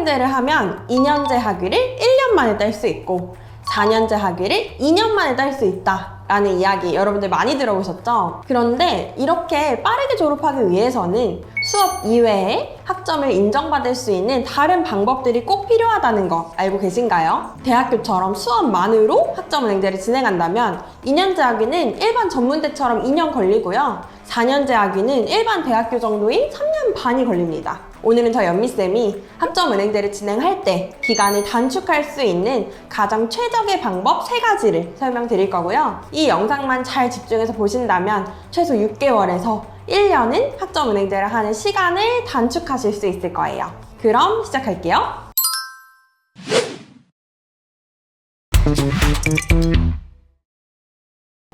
학점은행제를 하면 2년제 학위를 1년 만에 딸 수 있고 4년제 학위를 2년 만에 딸 수 있다 라는 이야기 여러분들 많이 들어보셨죠? 그런데 이렇게 빠르게 졸업하기 위해서는 수업 이외에 학점을 인정받을 수 있는 다른 방법들이 꼭 필요하다는 거 알고 계신가요? 대학교처럼 수업만으로 학점은행제를 진행한다면 2년제 학위는 일반 전문대처럼 2년 걸리고요. 4년제 학위는 일반 대학교 정도인 3년 반이 걸립니다. 오늘은 저 연미쌤이 학점은행제를 진행할 때 기간을 단축할 수 있는 가장 최적의 방법 3가지를 설명드릴 거고요. 이 영상만 잘 집중해서 보신다면 최소 6개월에서 1년은 학점은행제를 하는 시간을 단축하실 수 있을 거예요. 그럼 시작할게요.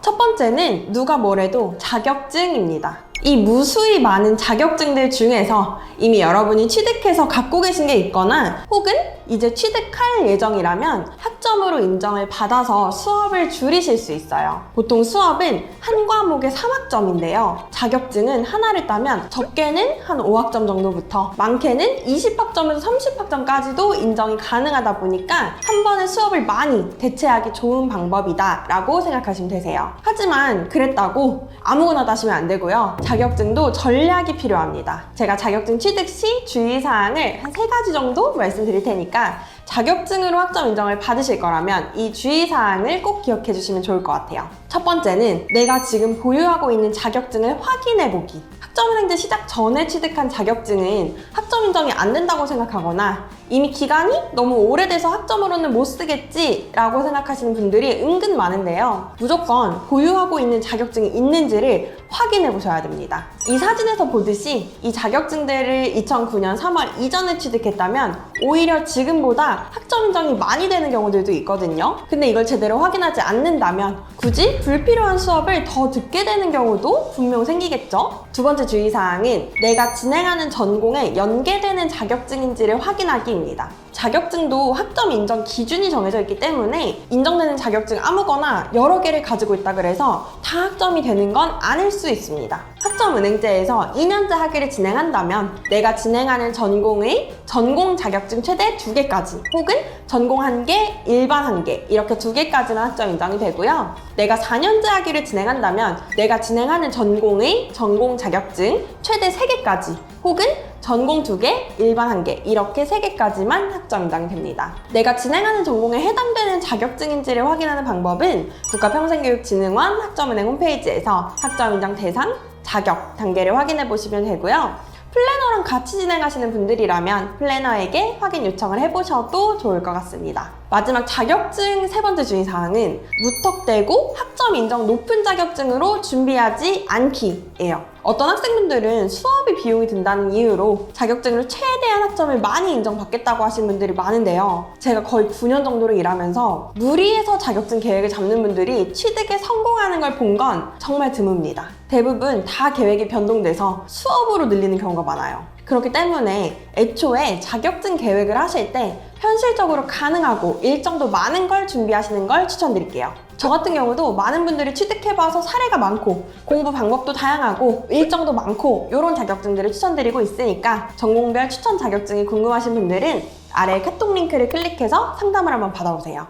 첫 번째는 누가 뭐래도 자격증입니다. 이 무수히 많은 자격증들 중에서 이미 여러분이 취득해서 갖고 계신 게 있거나 혹은 이제 취득할 예정이라면 학점으로 인정을 받아서 수업을 줄이실 수 있어요. 보통 수업은 한 과목에 3학점인데요. 자격증은 하나를 따면 적게는 한 5학점 정도부터 많게는 20학점에서 30학점까지도 인정이 가능하다 보니까 한 번에 수업을 많이 대체하기 좋은 방법이다 라고 생각하시면 되세요. 하지만 그랬다고 아무거나 따시면 안 되고요. 자격증도 전략이 필요합니다. 제가 자격증 취득 시 주의사항을 한 3가지 정도 말씀드릴 테니까 자격증으로 학점 인정을 받으실 거라면 이 주의사항을 꼭 기억해 주시면 좋을 것 같아요. 첫 번째는 내가 지금 보유하고 있는 자격증을 확인해 보기. 학점은행제 시작 전에 취득한 자격증은 학점 인정이 안 된다고 생각하거나 이미 기간이 너무 오래돼서 학점으로는 못 쓰겠지 라고 생각하시는 분들이 은근 많은데요. 무조건 보유하고 있는 자격증이 있는지를 확인해 보셔야 됩니다. 이 사진에서 보듯이 이 자격증들을 2009년 3월 이전에 취득했다면 오히려 지금보다 학점 인정이 많이 되는 경우들도 있거든요. 근데 이걸 제대로 확인하지 않는다면 굳이 불필요한 수업을 더 듣게 되는 경우도 분명 생기겠죠? 두 번째 주의사항은 내가 진행하는 전공에 연계되는 자격증인지를 확인하기입니다. 자격증도 학점 인정 기준이 정해져 있기 때문에 인정되는 자격증 아무거나 여러 개를 가지고 있다 그래서 다 학점이 되는 건 아닐 수 있습니다. 학점은행제에서 2년제 학위를 진행한다면 내가 진행하는 전공의 전공 자격증 최대 2개까지 혹은 전공 1개, 일반 1개 이렇게 2개까지만 학점 인정이 되고요. 내가 4년제 학위를 진행한다면 내가 진행하는 전공의 전공 자격증 최대 3개까지 혹은 전공 2개, 일반 1개 이렇게 3개까지만 학점 인정이 됩니다. 내가 진행하는 전공에 해당되는 자격증인지를 확인하는 방법은 국가평생교육진흥원 학점은행 홈페이지에서 학점 인정 대상, 자격 단계를 확인해 보시면 되고요. 플래너랑 같이 진행하시는 분들이라면 플래너에게 확인 요청을 해보셔도 좋을 것 같습니다. 마지막 자격증 3번째 주의사항은 무턱대고 학점 인정 높은 자격증으로 준비하지 않기예요. 어떤 학생분들은 수업이 비용이 든다는 이유로 자격증으로 최대한 학점을 많이 인정받겠다고 하시는 분들이 많은데요. 제가 거의 9년 정도를 일하면서 무리해서 자격증 계획을 잡는 분들이 취득에 성공하는 걸 본 건 정말 드뭅니다. 대부분 다 계획이 변동돼서 수업으로 늘리는 경우가 많아요. 그렇기 때문에 애초에 자격증 계획을 하실 때 현실적으로 가능하고 일정도 많은 걸 준비하시는 걸 추천드릴게요. 저 같은 경우도 많은 분들이 취득해봐서 사례가 많고 공부 방법도 다양하고 일정도 많고 이런 자격증들을 추천드리고 있으니까 전공별 추천 자격증이 궁금하신 분들은 아래 카톡 링크를 클릭해서 상담을 한번 받아보세요.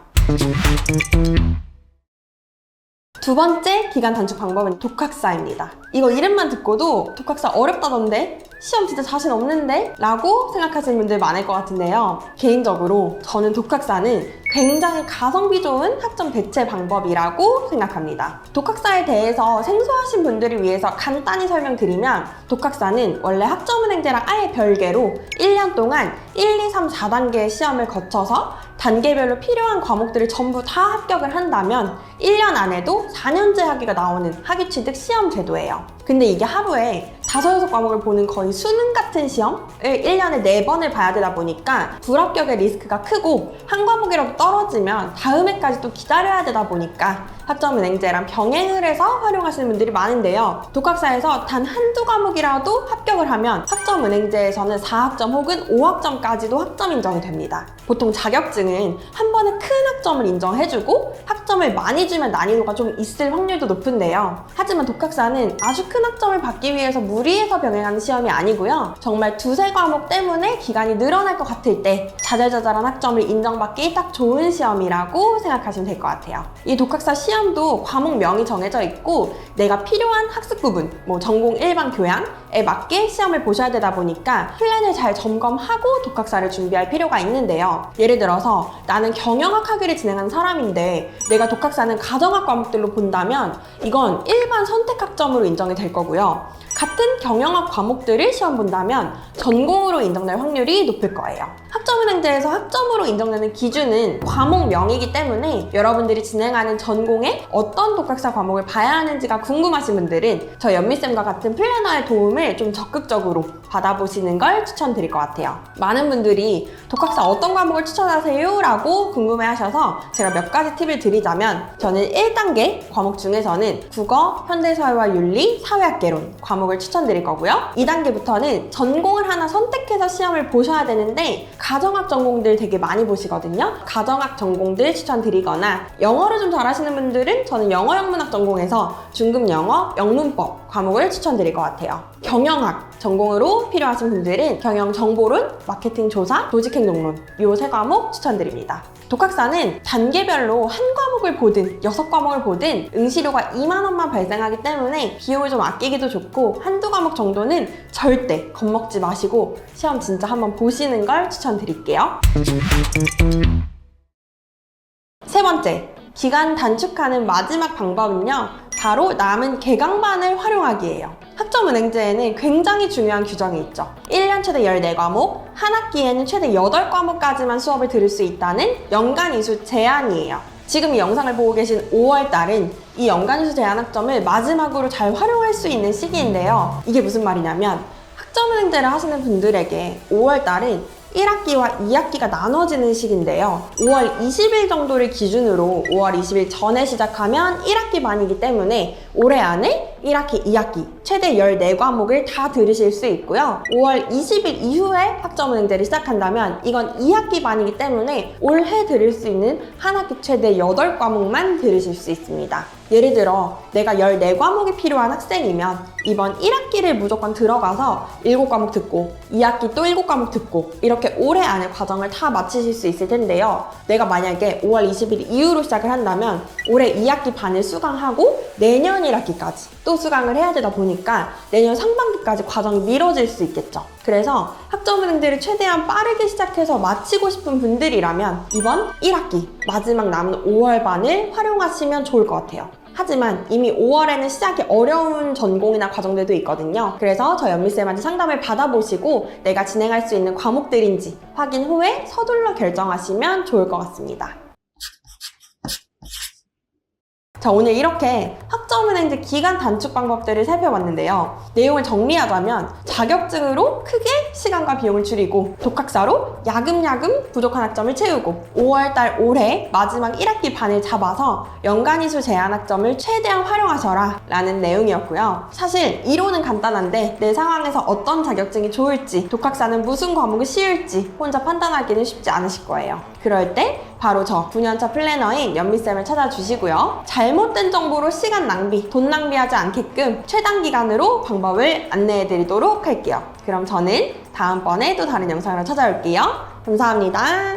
두 번째 기간 단축 방법은 독학사입니다. 이거 이름만 듣고도 독학사 어렵다던데? 시험 진짜 자신 없는데? 라고 생각하시는 분들 많을 것 같은데요. 개인적으로 저는 독학사는 굉장히 가성비 좋은 학점 대체 방법이라고 생각합니다. 독학사에 대해서 생소하신 분들을 위해서 간단히 설명드리면 독학사는 원래 학점은행제랑 아예 별개로 1년 동안 1, 2, 3, 4단계의 시험을 거쳐서 단계별로 필요한 과목들을 전부 다 합격을 한다면 1년 안에도 4년제 학위가 나오는 학위 취득 시험 제도예요. 근데 이게 하루에 5, 6과목을 보는 거의 수능 같은 시험을 1년에 4번을 봐야 되다 보니까 불합격의 리스크가 크고 한 과목이라도 떨어지면 다음 해까지 또 기다려야 되다 보니까 학점은행제랑 병행을 해서 활용하시는 분들이 많은데요. 독학사에서 단 한두 과목이라도 합격을 하면 학점은행제에서는 4학점 혹은 5학점까지도 학점 인정이 됩니다. 보통 자격증은 한 번에 큰 학점을 인정해주고 학점을 많이 주면 난이도가 좀 있을 확률도 높은데요. 하지만 독학사는 아주 큰 학점을 받기 위해서 무리해서 병행하는 시험이 아니고요. 정말 두세 과목 때문에 기간이 늘어날 것 같을 때 자잘자잘한 학점을 인정받기 딱 좋은 시험이라고 생각하시면 될 것 같아요. 이 독학사 시험도 과목명이 정해져 있고 내가 필요한 학습 부분, 전공 일반 교양에 맞게 시험을 보셔야 되다 보니까 플랜을 잘 점검하고 독학사를 준비할 필요가 있는데요. 예를 들어서 나는 경영학 학위를 진행한 사람인데 내가 독학사는 가정학 과목들로 본다면 이건 일반 선택학점으로 인정이 될 거고요. 같은 경영학 과목들을 시험 본다면 전공으로 인정될 확률이 높을 거예요. 학점은행제에서 학점으로 인정되는 기준은 과목명이기 때문에 여러분들이 진행하는 전공에 어떤 독학사 과목을 봐야 하는지가 궁금하신 분들은 저 연미쌤과 같은 플래너의 도움을 좀 적극적으로 받아보시는 걸 추천드릴 것 같아요. 많은 분들이 독학사 어떤 과목을 추천하세요? 라고 궁금해하셔서 제가 몇 가지 팁을 드리자면 저는 1단계 과목 중에서는 국어, 현대사회와 윤리, 사회학개론 과목을 추천드릴 거고요. 2단계부터는 전공을 하나 선택해서 시험을 보셔야 되는데 가정학 전공들 되게 많이 보시거든요. 가정학 전공들 추천드리거나 영어를 좀 잘하시는 분들은 저는 영어 영문학 전공에서 중급 영어, 영문법 과목을 추천드릴 것 같아요. 경영학 전공으로 필요하신 분들은 경영 정보론, 마케팅 조사, 조직행동론 이 세 과목 추천드립니다. 독학사는 단계별로 한 과목을 보든 6과목을 보든 응시료가 2만 원만 발생하기 때문에 비용을 좀 아끼기도 좋고 한두 과목 정도는 절대 겁먹지 마시고 시험 진짜 한번 보시는 걸 추천드릴게요. 세 번째, 기간 단축하는 마지막 방법은요. 바로 남은 개강반을 활용하기예요. 학점은행제에는 굉장히 중요한 규정이 있죠. 1년 최대 14과목, 한 학기에는 최대 8과목까지만 수업을 들을 수 있다는 연간 이수 제한이에요. 지금 이 영상을 보고 계신 5월달은 이 연간 이수 제한 학점을 마지막으로 잘 활용할 수 있는 시기인데요. 이게 무슨 말이냐면 학점은행제를 하시는 분들에게 5월달은 1학기와 2학기가 나눠지는 시기인데요. 5월 20일 정도를 기준으로 5월 20일 전에 시작하면 1학기 반이기 때문에 올해 안에 1학기, 2학기 최대 14과목을 다 들으실 수 있고요. 5월 20일 이후에 학점은행제를 시작한다면 이건 2학기 반이기 때문에 올해 들을 수 있는 한 학기 최대 8과목만 들으실 수 있습니다. 예를 들어 내가 14과목이 필요한 학생이면 이번 1학기를 무조건 들어가서 7과목 듣고 2학기 또 7과목 듣고 이렇게 올해 안에 과정을 다 마치실 수 있을 텐데요. 내가 만약에 5월 20일 이후로 시작을 한다면 올해 2학기 반을 수강하고 내년 1학기까지 또 수강을 해야 되다 보니까 내년 상반기까지 과정이 미뤄질 수 있겠죠. 그래서 학점은행제를 최대한 빠르게 시작해서 마치고 싶은 분들이라면 이번 1학기 마지막 남은 5월 반을 활용하시면 좋을 것 같아요. 하지만 이미 5월에는 시작이 어려운 전공이나 과정들도 있거든요. 그래서 저 연미쌤한테 상담을 받아보시고 내가 진행할 수 있는 과목들인지 확인 후에 서둘러 결정하시면 좋을 것 같습니다. 자, 오늘 이렇게 학점은행제 기간 단축 방법들을 살펴봤는데요. 내용을 정리하자면 자격증으로 크게 시간과 비용을 줄이고 독학사로 야금야금 부족한 학점을 채우고 5월달 올해 마지막 1학기 반을 잡아서 연간 이수 제한 학점을 최대한 활용하셔라 라는 내용이었고요. 사실 이론은 간단한데 내 상황에서 어떤 자격증이 좋을지 독학사는 무슨 과목이 쉬울지 혼자 판단하기는 쉽지 않으실 거예요. 그럴 때 바로 저 9년차 플래너인 연미쌤을 찾아주시고요. 잘못된 정보로 시간 낭비, 돈 낭비하지 않게끔 최단 기간으로 방법을 안내해드리도록 할게요. 그럼 저는 다음번에 또 다른 영상으로 찾아올게요. 감사합니다.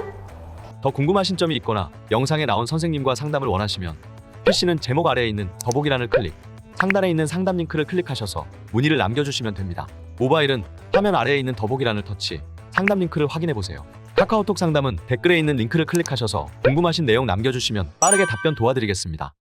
더 궁금하신 점이 있거나 영상에 나온 선생님과 상담을 원하시면 PC는 제목 아래에 있는 더보기란을 클릭, 상단에 있는 상담 링크를 클릭하셔서 문의를 남겨주시면 됩니다. 모바일은 화면 아래에 있는 더보기란을 터치, 상담 링크를 확인해보세요. 카카오톡 상담은 댓글에 있는 링크를 클릭하셔서 궁금하신 내용 남겨주시면 빠르게 답변 도와드리겠습니다.